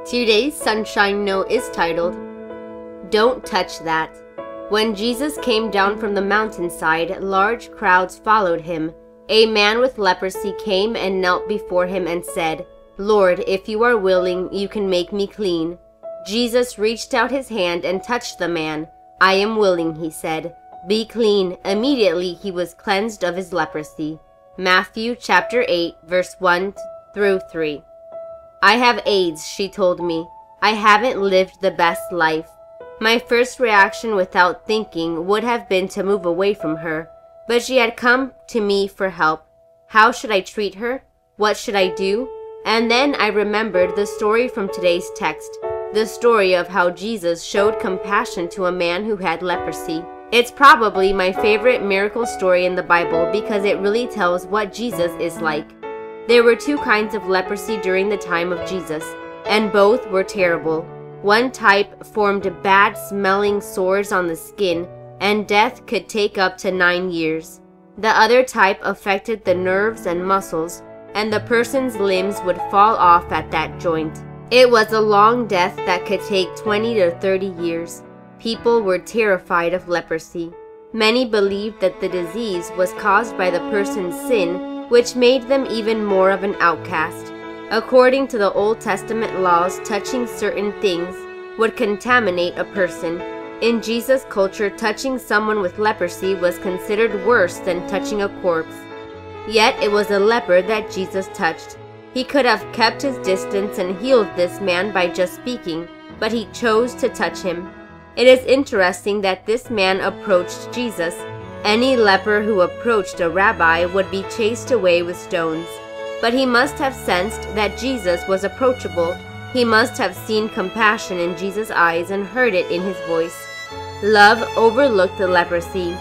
Today's Sunshine Note is titled, Don't Touch That. When Jesus came down from the mountainside, large crowds followed him. A man with leprosy came and knelt before him and said, Lord, if you are willing, you can make me clean. Jesus reached out his hand and touched the man. I am willing, he said. Be clean. Immediately he was cleansed of his leprosy. Matthew chapter 8, verse 1 through 3. I have AIDS, she told me. I haven't lived the best life. My first reaction without thinking would have been to move away from her, but she had come to me for help. How should I treat her? What should I do? And then I remembered the story from today's text, the story of how Jesus showed compassion to a man who had leprosy. It's probably my favorite miracle story in the Bible because it really tells what Jesus is like. There were two kinds of leprosy during the time of Jesus, and both were terrible. One type formed bad-smelling sores on the skin, and death could take up to 9 years. The other type affected the nerves and muscles, and the person's limbs would fall off at that joint. It was a long death that could take 20 to 30 years. People were terrified of leprosy. Many believed that the disease was caused by the person's sin, which made them even more of an outcast. According to the Old Testament laws, touching certain things would contaminate a person. In Jesus' culture, touching someone with leprosy was considered worse than touching a corpse. Yet it was a leper that Jesus touched. He could have kept his distance and healed this man by just speaking, but he chose to touch him. It is interesting that this man approached Jesus. Any leper who approached a rabbi would be chased away with stones. But he must have sensed that Jesus was approachable. He must have seen compassion in Jesus' eyes and heard it in his voice. Love overlooked the leprosy.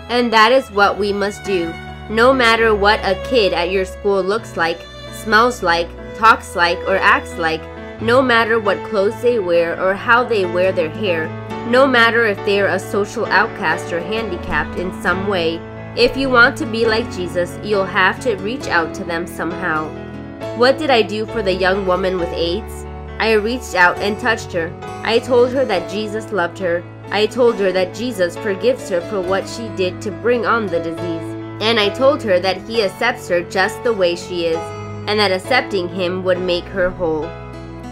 And that is what we must do. No matter what a kid at your school looks like, smells like, talks like, or acts like, no matter what clothes they wear or how they wear their hair, no matter if they are a social outcast or handicapped in some way, if you want to be like Jesus, you'll have to reach out to them somehow. What did I do for the young woman with AIDS? I reached out and touched her. I told her that Jesus loved her. I told her that Jesus forgives her for what she did to bring on the disease. And I told her that he accepts her just the way she is, and that accepting him would make her whole.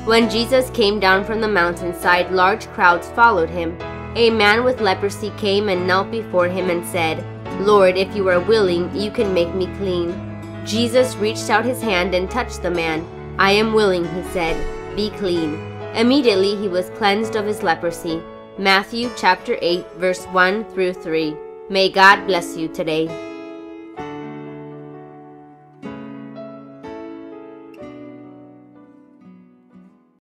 When Jesus came down from the mountainside, large crowds followed him. A man with leprosy came and knelt before him and said, Lord, if you are willing, you can make me clean. Jesus reached out his hand and touched the man. I am willing, he said. Be clean. Immediately he was cleansed of his leprosy. Matthew chapter 8, verse 1 through 3. May God bless you today.